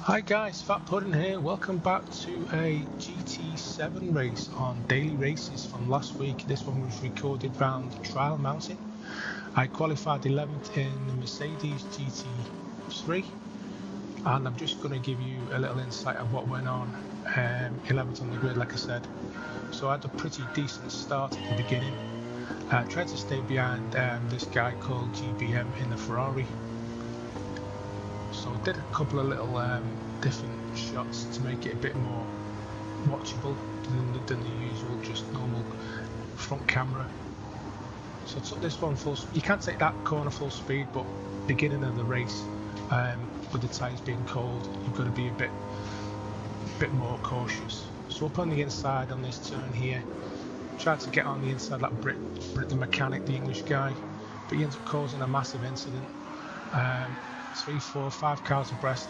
Hi guys, Fat Pudding here. Welcome back to a GT7 race on Daily Races from last week. This one was recorded round Trial Mountain. I qualified 11th in the Mercedes GT3 and I'm just going to give you a little insight of what went on 11th on the grid, like I said. So I had a pretty decent start at the beginning. Tried to stay behind this guy called GBM in the Ferrari. So I did a couple of little different shots to make it a bit more watchable than the usual just normal front camera. So I took this one full speed. You can't take that corner full speed, but beginning of the race with the tyres being cold, you've got to be a bit more cautious. So up on the inside on this turn here, tried to get on the inside like Brit the mechanic, the English guy, but he ends up causing a massive incident. 3, 4, 5 cars abreast.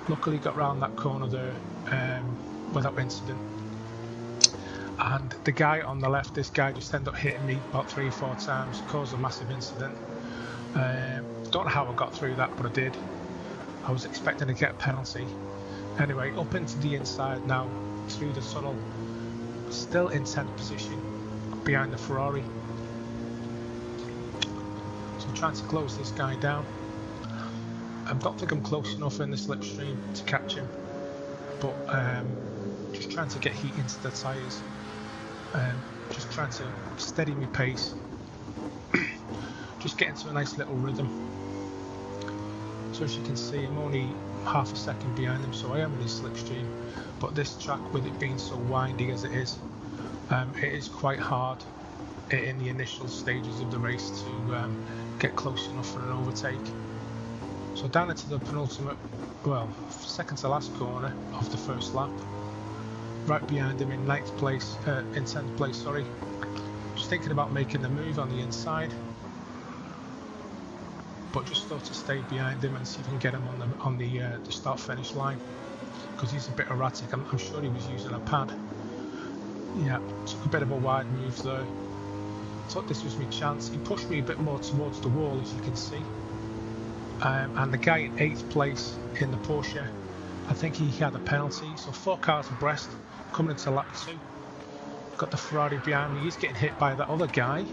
Luckily got round that corner there without incident. And the guy on the left, this guy just ended up hitting me about 3 or 4 times, caused a massive incident. Don't know how I got through that, but I did. I was expecting to get a penalty. Anyway, up into the inside now, through the tunnel, still in 10th position behind the Ferrari. So I'm trying to close this guy down. I don't think I'm close enough in the slipstream to catch him, but just trying to get heat into the tyres, just trying to steady my pace, just get into a nice little rhythm. So as you can see, I'm only half a second behind him, so I am in his slipstream, but this track, with it being so windy as it is quite hard in the initial stages of the race to get close enough for an overtake. So down into the penultimate, well, second to last corner of the first lap, right behind him in 10th place, sorry. Just thinking about making the move on the inside, but just thought to stay behind him and see if I can get him on the start-finish line, because he's a bit erratic. I'm sure he was using a pad. Yeah, took a bit of a wide move there. Thought this was my chance. He pushed me a bit more towards the wall, as you can see. And the guy in 8th place in the Porsche, I think he had a penalty. So 4 cars abreast coming into lap 2. Got the Ferrari behind me. He's getting hit by that other guy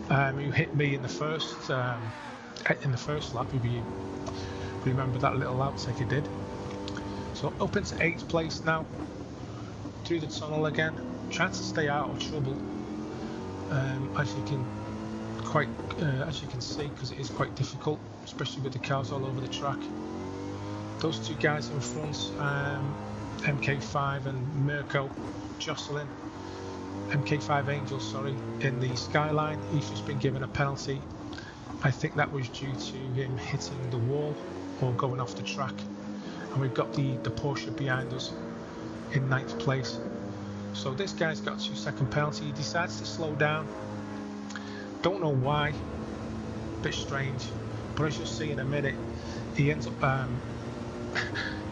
who hit me in the first lap. If you remember that little outtake he did. So up into 8th place now, through the tunnel again, trying to stay out of trouble. As you can see, because it is quite difficult, especially with the cars all over the track. Those 2 guys in front, MK5 and Mirko, jostling. MK5 Angel, sorry, in the skyline. He's just been given a penalty. I think that was due to him hitting the wall or going off the track. And we've got the Porsche behind us in 9th place. So this guy's got a 2-second penalty. He decides to slow down. Don't know why, bit strange, but as you'll see in a minute, he ends up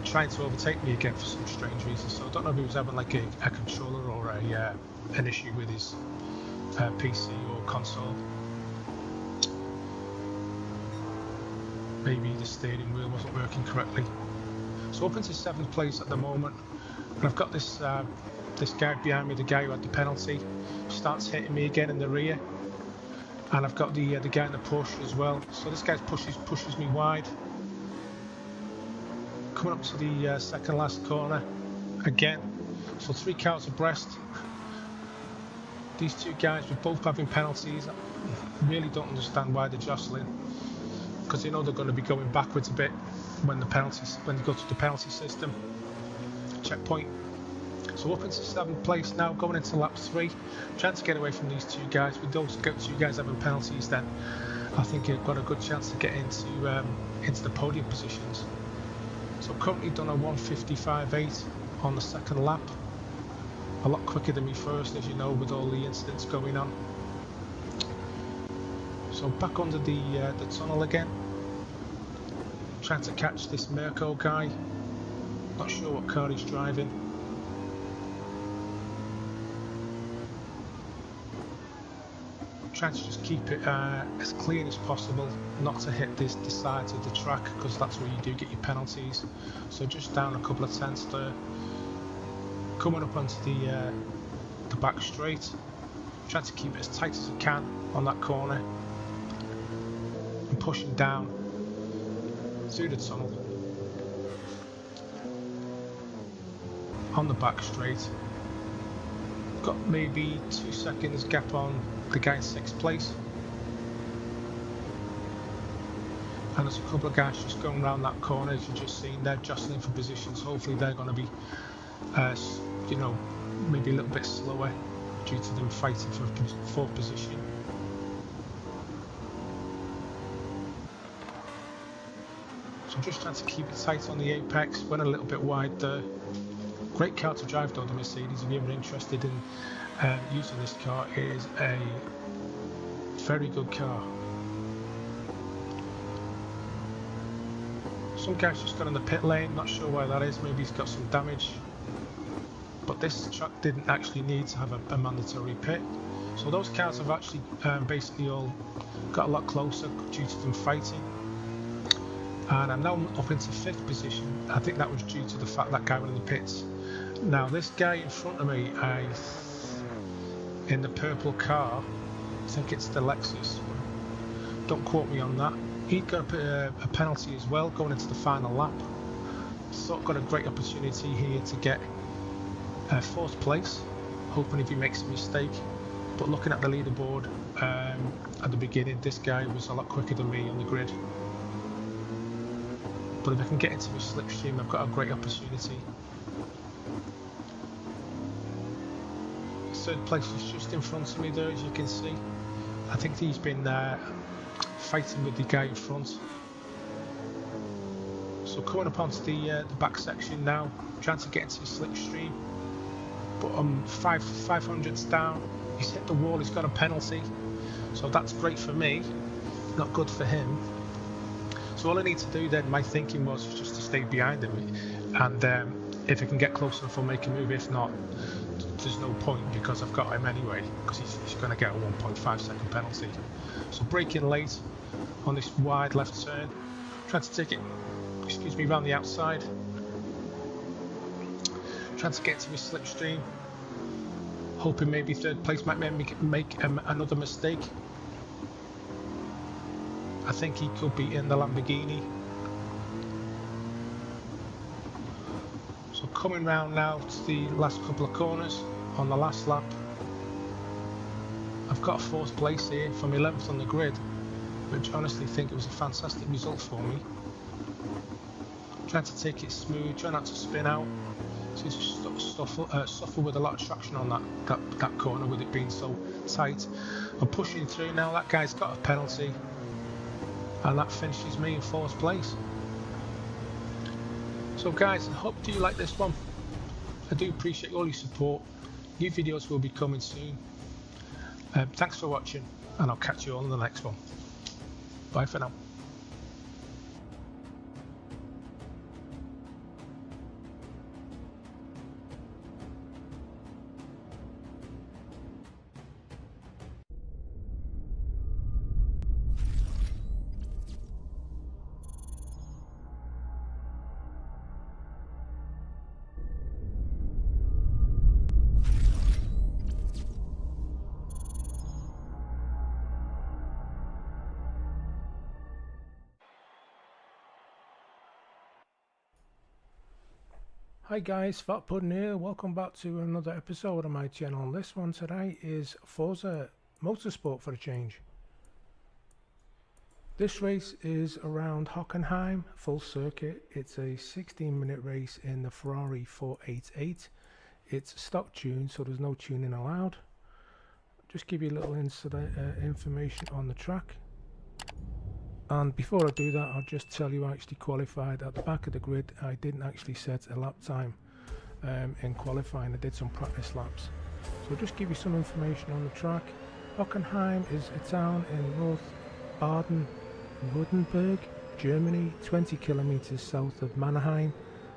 trying to overtake me again for some strange reason. So I don't know if he was having like a controller or an issue with his PC or console. Maybe the steering wheel wasn't working correctly. So up into 7th place at the moment, and I've got this guy behind me, the guy who had the penalty, starts hitting me again in the rear. And I've got the guy in the Porsche as well. So this guy pushes me wide. Coming up to the second last corner again. So 3 cars abreast. These 2 guys were both having penalties. I really don't understand why they're jostling, because they know they're going to be going backwards a bit when they go to the penalty system. Checkpoint. So up into 7th place now, going into lap 3, trying to get away from these 2 guys. With those 2 guys having penalties, then I think you've got a good chance to get into the podium positions. So currently done a 1:55.8 on the second lap, a lot quicker than me first, as you know, with all the incidents going on. So back under the tunnel again, trying to catch this Mirko guy. Not sure what car he's driving. trying to just keep it as clean as possible, not to hit the sides of the track, because that's where you do get your penalties. So just down a couple of tenths there. Coming up onto the back straight, trying to keep it as tight as I can on that corner, and pushing down through the tunnel on the back straight. Got maybe 2 seconds gap on the guy in 6th place, and there's a couple of guys just going around that corner, as you've just seen. They're jostling for positions. Hopefully they're going to be you know, maybe a little bit slower due to them fighting for 4th position. So I'm just trying to keep it tight on the apex, went a little bit wide there. Great car to drive though, the Mercedes. If you're ever interested in using this car, it is a very good car. Some guy's just got in the pit lane, not sure why that is, maybe he's got some damage. But this truck didn't actually need to have a mandatory pit. So those cars have actually basically all got a lot closer due to them fighting. And I'm now up into 5th position. I think that was due to the fact that guy went in the pits. Now this guy in front of me, in the purple car, I think it's the Lexus, don't quote me on that. He'd got a penalty as well going into the final lap. So got a great opportunity here to get 4th place, hoping if he makes a mistake. But looking at the leaderboard at the beginning, this guy was a lot quicker than me on the grid. But if I can get into his slipstream, I've got a great opportunity. 3rd place is just in front of me there, as you can see. I think he's been fighting with the guy in front. So coming up onto the back section now, trying to get into his slipstream. But I'm 500s down. He's hit the wall, he's got a penalty. So that's great for me, not good for him. So all I need to do then, my thinking was just to stay behind him, and if I can get close enough I'll make a move. If not, there's no point, because I've got him anyway, because he's going to get a 1.5 second penalty. So braking late on this wide left turn, trying to take it, excuse me, around the outside, trying to get to his slipstream, hoping maybe 3rd place might make another mistake. I think he could be in the Lamborghini. So coming round now to the last couple of corners on the last lap. I've got 4th place here from 11th on the grid, which I honestly think it was a fantastic result for me. Trying to take it smooth, try not to spin out. So just suffer with a lot of traction on that corner, with it being so tight. I'm pushing through now. That guy's got a penalty, and that finishes me in 4th place. So guys, I hope you like this one. I do appreciate all your support. New videos will be coming soon. Thanks for watching, and I'll catch you all in the next one. Bye for now. Hi guys, Fat Pudding here. Welcome back to another episode of my channel. This one today is Forza Motorsport for a change. This race is around Hockenheim, full circuit. It's a 16-minute race in the Ferrari 488. It's stock tuned, so there's no tuning allowed. Just give you a little information on the track. And before I do that, I'll just tell you I actually qualified at the back of the grid. I didn't actually set a lap time in qualifying. I did some practice laps. So I'll just give you some information on the track. Hockenheim is a town in North Baden-Württemberg, Germany, 20 kilometers south of Mannheim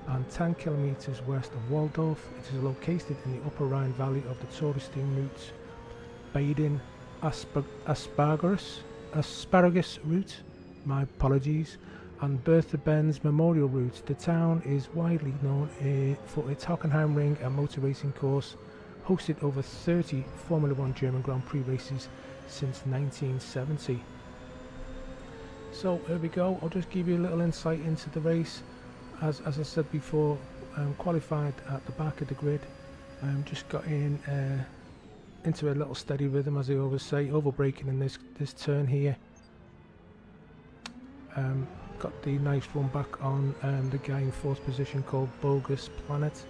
and 10 kilometers west of Waldorf. It is located in the upper Rhine valley of the touristy routes Baden, asparagus route, my apologies, and Bertha Benz Memorial Route. The town is widely known for its Hockenheim Ring and motor racing course, hosted over 30 Formula 1 German Grand Prix races since 1970. So here we go, I'll just give you a little insight into the race. As I said before, qualified at the back of the grid, just got in into a little steady rhythm, as I always say, over braking in this turn here. Got the nice run back on the guy in fourth position called Bogus Planet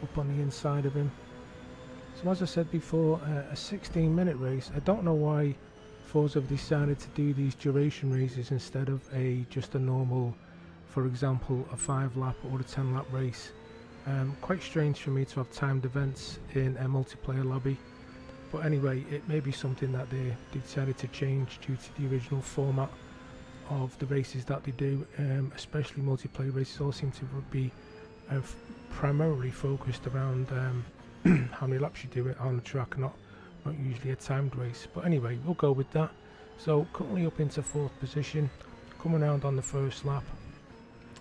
up on the inside of him. So as I said before, a 16-minute race. I don't know why Forza have decided to do these duration races instead of just a normal, for example, a 5-lap or a 10-lap race. Quite strange for me to have timed events in a multiplayer lobby, but anyway, it may be something that they decided to change due to the original format of the races that they do. Especially multiplayer races all seem to be primarily focused around how many laps you do it on the track, not usually a timed race. But anyway, we'll go with that. So currently up into fourth position, coming around on the first lap.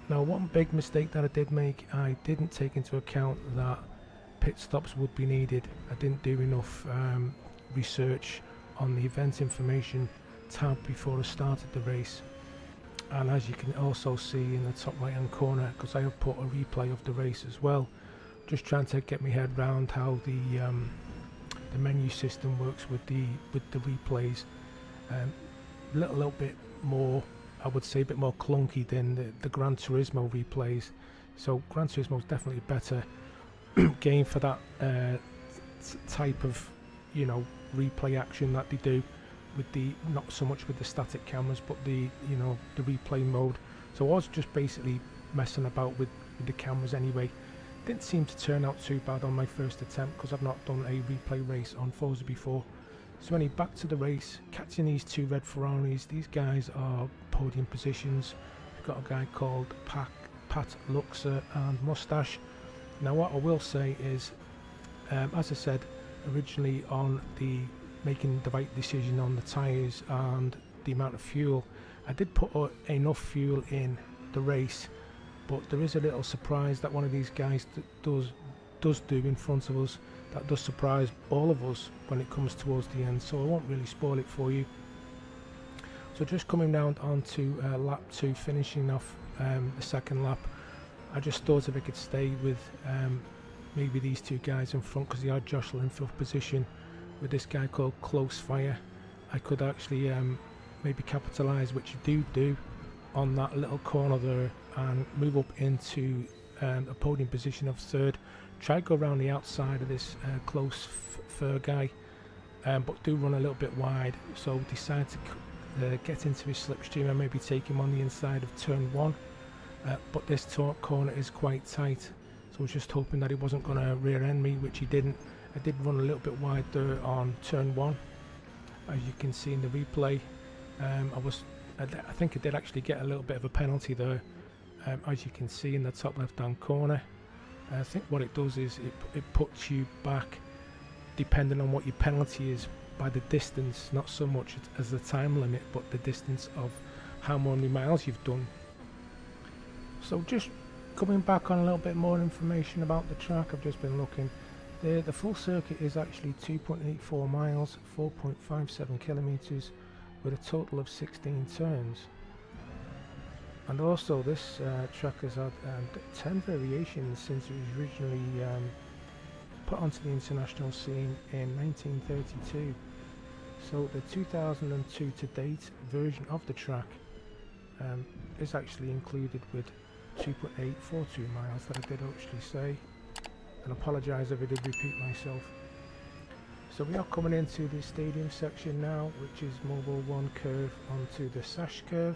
Now, one big mistake that I did make, I didn't take into account that pit stops would be needed. I didn't do enough research on the event information tab before I started the race. And as you can also see in the top right hand corner, because I have put a replay of the race as well, just trying to get my head around how the menu system works with the replays. A little bit more, I would say, a bit more clunky than the Gran Turismo replays. So Gran Turismo is definitely a better game for that type of, you know, replay action that they do with the, not so much with the static cameras, but the, you know, the replay mode. So I was just basically messing about with the cameras anyway. Didn't seem to turn out too bad on my first attempt because I've not done a replay race on Forza before. So anyway, back to the race, catching these two red Ferraris. These guys are podium positions. We've got a guy called Pat Luxer and Mustache. Now what I will say is, as I said originally, on the making the right decision on the tyres and the amount of fuel, I did put enough fuel in the race, but there is a little surprise that one of these guys does do in front of us that does surprise all of us when it comes towards the end, so I won't really spoil it for you. So just coming round onto lap 2, finishing off the second lap, I just thought if I could stay with maybe these two guys in front, because they are jostling for position with this guy called Close Fire, I could actually maybe capitalise, which you do on that little corner there, and move up into a podium position of third. Try to go around the outside of this Close Fur guy, but do run a little bit wide, so decide to get into his slipstream and maybe take him on the inside of turn 1, but this corner is quite tight, so I was just hoping that he wasn't going to rear end me, which he didn't. I did run a little bit wide there on turn 1, as you can see in the replay. I think I did actually get a little bit of a penalty there, as you can see in the top left hand corner. I think what it does is it puts you back, depending on what your penalty is, by the distance, not so much as the time limit, but the distance of how many miles you've done. So just coming back on a little bit more information about the track, I've just been looking. The full circuit is actually 2.84 miles, 4.57 kilometers, with a total of 16 turns. And also this track has had 10 variations since it was originally put onto the international scene in 1932. So the 2002 to date version of the track is actually included with 2.842 miles that I did actually say, and apologise if I did repeat myself. So we are coming into the stadium section now, which is Mobile 1 curve onto the Sash curve.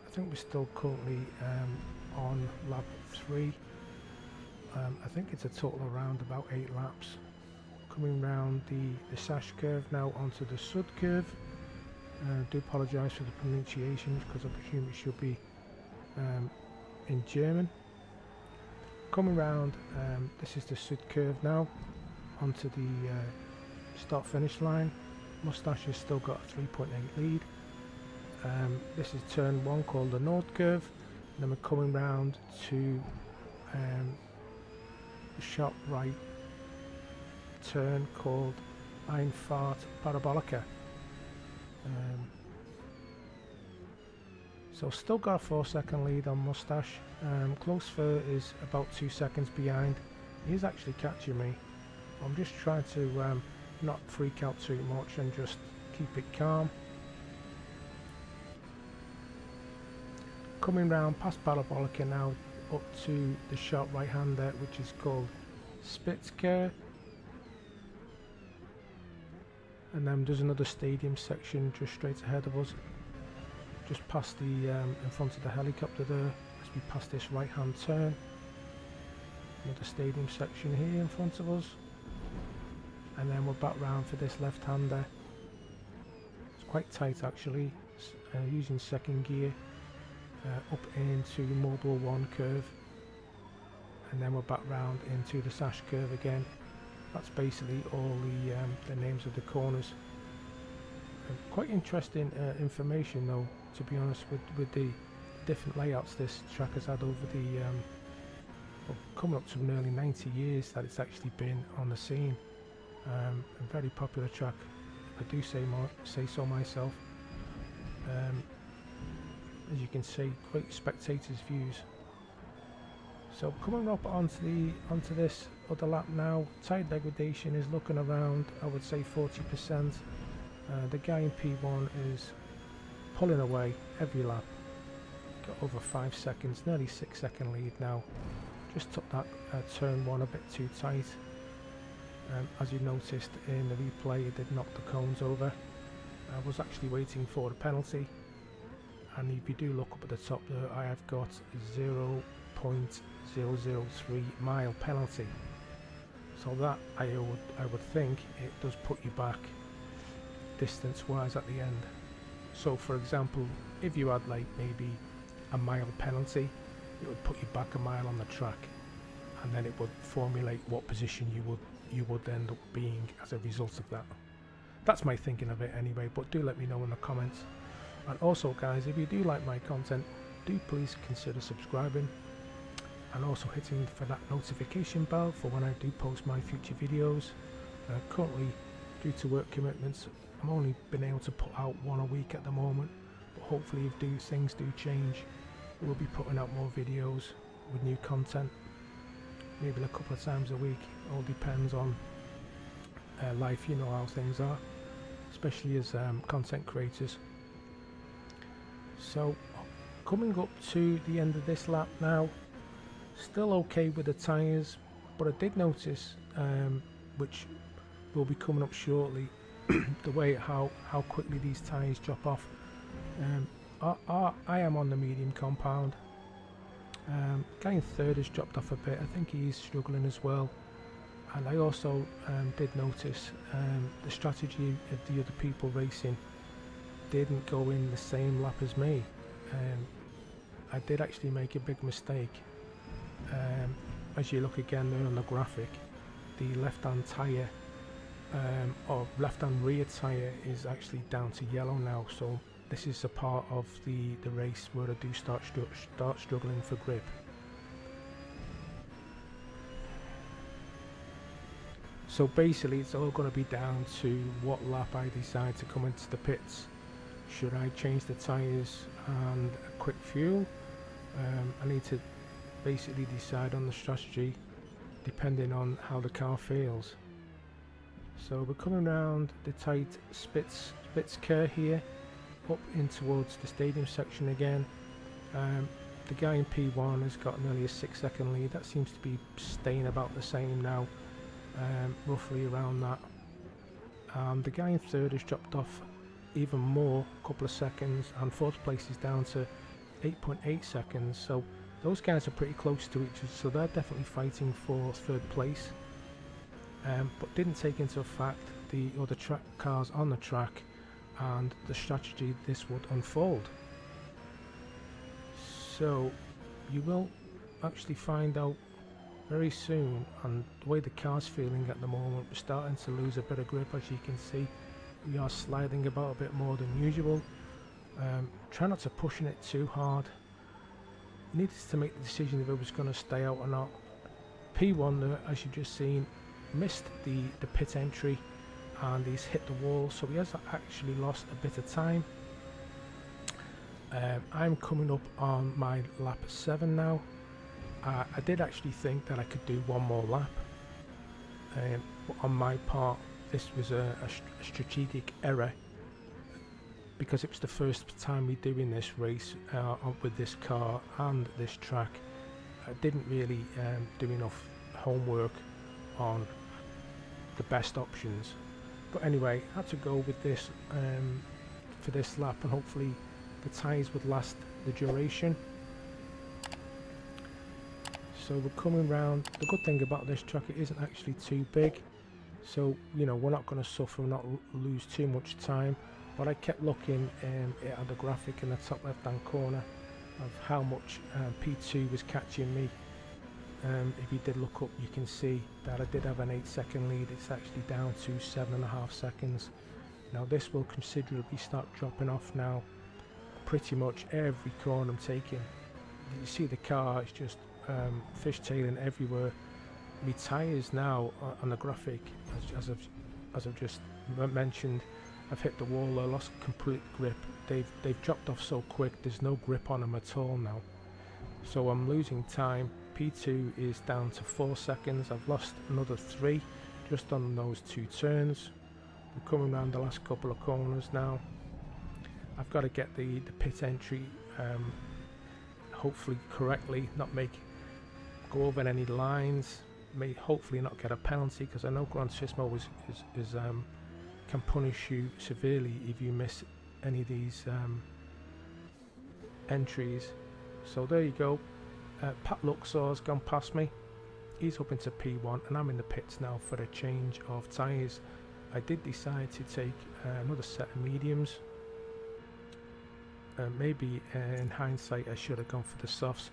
I think we're still currently on lap 3. I think it's a total around about 8 laps. Coming round the Sash curve now onto the Sud curve. I do apologise for the pronunciation, because I presume it should be in German. Coming round, this is the Sud curve now, onto the start finish line. Moustache has still got a 3.8 lead. This is turn 1 called the Nord curve, and then we're coming round to the sharp right turn called Einfahrt Parabolica. So still got a 4-second lead on Moustache. Close Fur is about 2 seconds behind. He's actually catching me. I'm just trying to not freak out too much and just keep it calm. Coming round past Parabolica now up to the sharp right hander, which is called Spitzker. And then there's another stadium section just straight ahead of us, just past the in front of the helicopter there, as we pass this right hand turn. Another stadium section here in front of us, and then we're back round for this left hander. It's quite tight actually, using second gear, up into Mobile 1 curve, and then we're back round into the Sash curve again. That's basically all the names of the corners. Quite interesting information though, to be honest, with the different layouts this track has had over the well, coming up to nearly 90 years that it's actually been on the scene. A very popular track, if I do say so myself. As you can see, great spectators views. So coming up onto this other lap now, tyre degradation is looking around, I would say 40%. The guy in P1 is pulling away every lap. Got over 5 seconds, nearly 6-second lead now. Just took that turn 1 a bit too tight. As you noticed in the replay, it did knock the cones over. I was actually waiting for the penalty, and if you do look up at the top there, I have got 0.003 mile penalty. So that I would think it does put you back distance wise at the end. So for example, if you had like maybe a mile penalty, it would put you back a mile on the track, and then it would formulate what position you would end up being as a result of that. That's my thinking of it anyway, but do let me know in the comments. And also guys, if you do like my content, do please consider subscribing and also hitting for that notification bell for when I do post my future videos. Currently, due to work commitments, I'm only been able to put out 1 a week at the moment, but hopefully if things do change, we'll be putting out more videos with new content, maybe a couple of times a week. All depends on life, you know how things are, especially as content creators. So coming up to the end of this lap now, still okay with the tyres, but I did notice, which will be coming up shortly, the way how quickly these tyres drop off. I am on the medium compound. Guy in third has dropped off a bit. I think he's struggling as well. And I also did notice the strategy of the other people racing didn't go in the same lap as me. I did actually make a big mistake. As you look again there on the graphic, the left-hand tyre or left-hand rear tyre is actually down to yellow now. So this is a part of the race where I do start struggling for grip. So basically it's all going to be down to what lap I decide to come into the pits. Should I change the tyres and a quick fuel? I need to basically decide on the strategy depending on how the car feels. So we're coming around the tight Spitzker here, up in towards the stadium section again. The guy in P1 has got nearly a 6-second lead. That seems to be staying about the same now, roughly around that. The guy in third has dropped off even more, a couple of seconds, and fourth place is down to 8.8 seconds. So those guys are pretty close to each other, so they're definitely fighting for third place. But didn't take into fact the other cars on the track and the strategy this would unfold. So you will actually find out very soon, and the way the car's feeling at the moment, we're starting to lose a bit of grip. As you can see, we are sliding about a bit more than usual. Try not to pushing it too hard. Needed to make the decision if it was going to stay out or not. P1, as you've just seen, missed the pit entry and he's hit the wall, so he has actually lost a bit of time. I'm coming up on my lap 7 now. I did actually think that I could do one more lap. But on my part, this was a strategic error, because it was the first time me doing this race with this car and this track. I didn't really do enough homework on the best options, but anyway, I had to go with this for this lap, and hopefully the tyres would last the duration. So we're coming round. The good thing about this track, it isn't actually too big, so you know, we're not going to suffer, not lose too much time. But I kept looking at the graphic in the top left hand corner of how much P2 was catching me. If you did look up, you can see that I did have an 8-second lead. It's actually down to 7.5 seconds. Now this will considerably start dropping off now. Pretty much every corner I'm taking, you see the car is just fishtailing everywhere. My tyres now on the graphic, as I've just mentioned, I've hit the wall. I lost complete grip. They've dropped off so quick. There's no grip on them at all now. So I'm losing time. P2 is down to 4 seconds. I've lost another 3 just on those 2 turns. We're coming around the last couple of corners now. I've got to get the pit entry hopefully correctly, not go over any lines. May hopefully not get a penalty, because I know Gran Turismo can punish you severely if you miss any of these entries. So there you go. Pat Luxor's gone past me. He's up into P1 and I'm in the pits now for a change of tyres. I did decide to take another set of mediums. Maybe in hindsight I should have gone for the softs,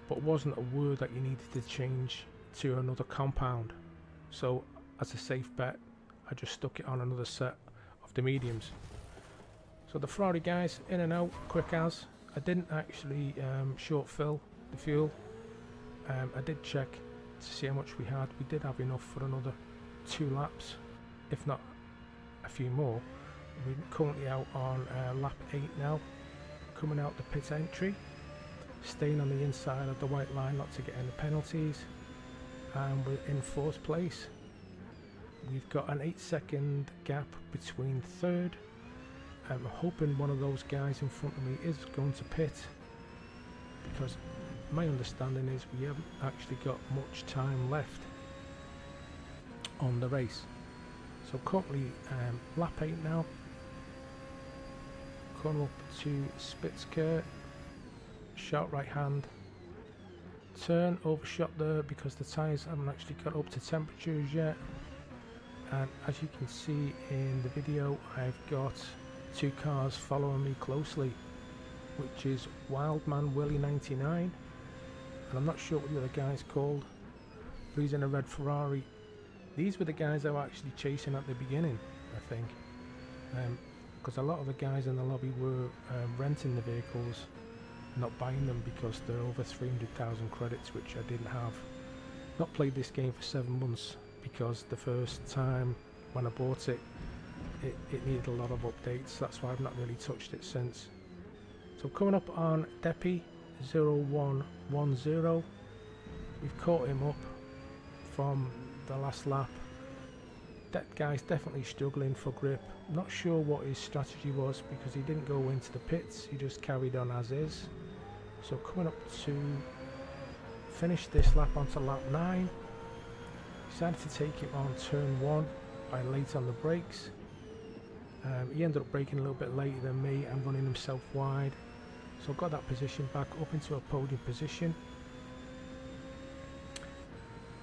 but it wasn't a word that you needed to change to another compound. So as a safe bet, I just stuck it on another set of the mediums. So the Ferrari guys, in and out, quick as. I didn't actually short fill the fuel. I did check to see how much we had. We did have enough for another 2 laps, if not a few more. We're currently out on lap 8 now, coming out the pit entry, staying on the inside of the white line not to get any penalties, and we're in 4th place. We've got an 8-second gap between 3rd. I'm hoping one of those guys in front of me is going to pit, because my understanding is we haven't actually got much time left on the race. So currently lap 8 now, come up to Spitzker, sharp right hand turn, overshot there because the tyres haven't actually got up to temperatures yet. And as you can see in the video, I've got 2 cars following me closely, which is Wildman Willie 99, and I'm not sure what the other guy's called, but he's in a red Ferrari. These were the guys I was actually chasing at the beginning, I think, because a lot of the guys in the lobby were renting the vehicles, not buying them, because they're over 300,000 credits, which I didn't have. Not played this game for 7 months, because the first time when I bought it, it needed a lot of updates. That's why I've not really touched it since. So coming up on Depi 0110, we've caught him up from the last lap. That guy's definitely struggling for grip. Not sure what his strategy was, because he didn't go into the pits, he just carried on as is. So coming up to finish this lap onto lap 9, decided to take him on turn 1 by late on the brakes. He ended up braking a little bit later than me and running himself wide, so got that position back up into a podium position.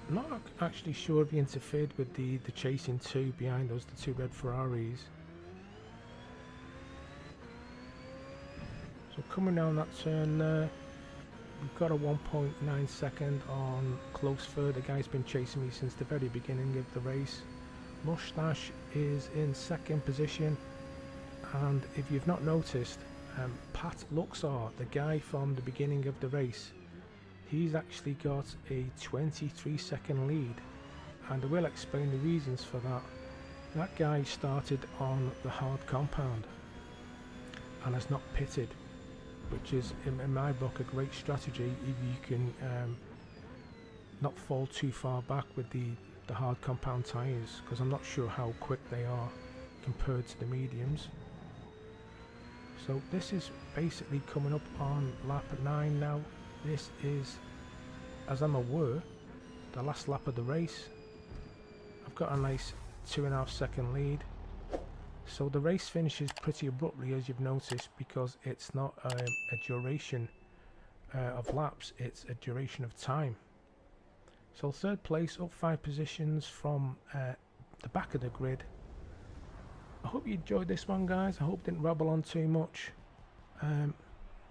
Not actually sure if he interfered with the chasing 2 behind us, the 2 red Ferraris. So coming down that turn there, we've got a 1.9 second on close third. The guy's been chasing me since the very beginning of the race. Mustache is in second position, and if you've not noticed, Pat Luxor, the guy from the beginning of the race, he's actually got a 23-second lead, and I will explain the reasons for that. That guy started on the hard compound and has not pitted, which is in my book a great strategy if you can not fall too far back with the hard compound tyres, because I'm not sure how quick they are compared to the mediums. So this is basically coming up on lap 9 now. This is, as I'm aware, the last lap of the race. I've got a nice 2.5 second lead. So the race finishes pretty abruptly, as you've noticed, because it's not a duration of laps, it's a duration of time. So third place, up 5 positions from the back of the grid. I hope you enjoyed this one, guys. I hope I didn't rabble on too much.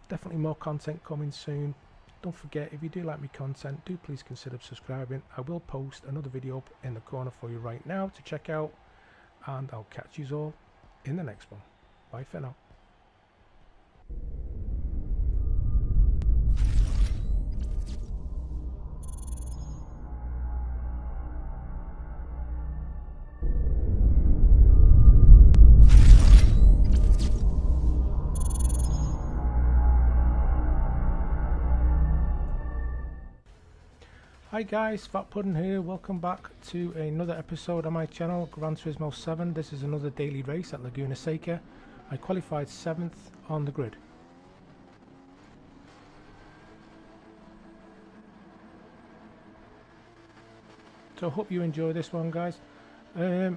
Definitely more content coming soon. Don't forget, if you do like my content, do please consider subscribing. I will post another video up in the corner for you right now to check out, and I'll catch you all in the next one. Bye for now. Hi guys, Fat Pudding here. Welcome back to another episode of my channel, Gran Turismo 7. This is another daily race at Laguna Seca. I qualified 7th on the grid. So I hope you enjoy this one, guys. This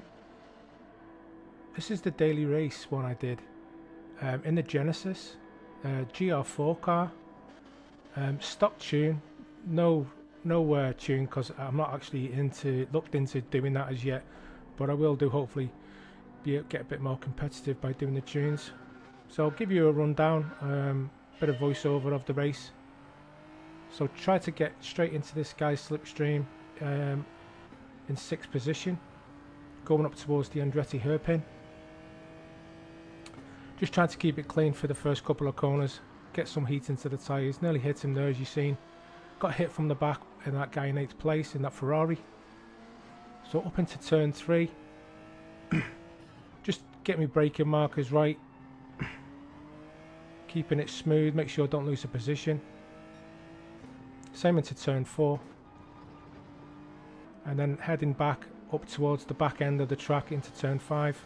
is the daily race one I did in the Genesis GR4 car, stock tune, no tune, because I'm not actually looked into doing that as yet, but I will do, hopefully get a bit more competitive by doing the tunes. So I'll give you a rundown, bit of voiceover of the race. So try to get straight into this guy's slipstream in 6th position, going up towards the Andretti hairpin. Just trying to keep it clean for the first couple of corners, get some heat into the tyres. Nearly hit him there, as you've seen. Got hit from the back, and that guy in 8th place in that Ferrari. So up into turn 3, just get me braking markers right, keeping it smooth, make sure I don't lose a position. Same into turn 4, and then heading back up towards the back end of the track into turn 5.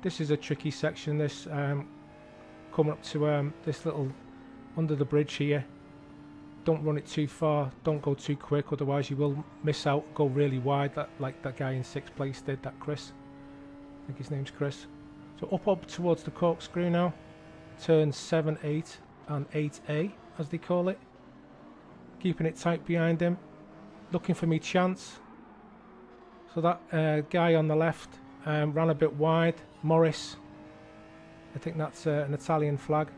This is a tricky section, this coming up to this little under the bridge here. Don't run it too far, don't go too quick, otherwise you will miss out, go really wide, like that guy in 6th place did, that Chris. I think his name's Chris. So up towards the corkscrew now, turns 7, 8 and 8A as they call it. Keeping it tight behind him, looking for me chance. So that guy on the left ran a bit wide, Morris. I think that's an Italian flag.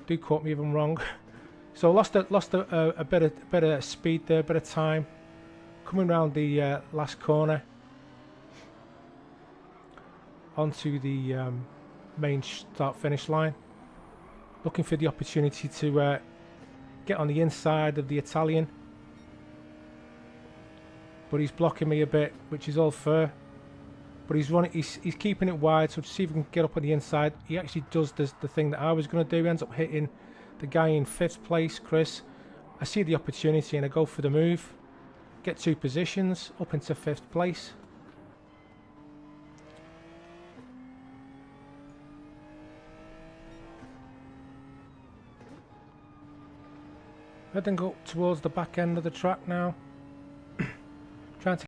Do quote me if I'm wrong. So lost a bit of speed there, a bit of time. Coming round the last corner onto the main start-finish line. Looking for the opportunity to get on the inside of the Italian, but he's blocking me a bit, which is all fair. But he's keeping it wide, so to see if we can get up on the inside. He actually does the thing that I was going to do. He ends up hitting the guy in 5th place, Chris. I see the opportunity and I go for the move. Get 2 positions, up into 5th place. Heading up towards the back end of the track now.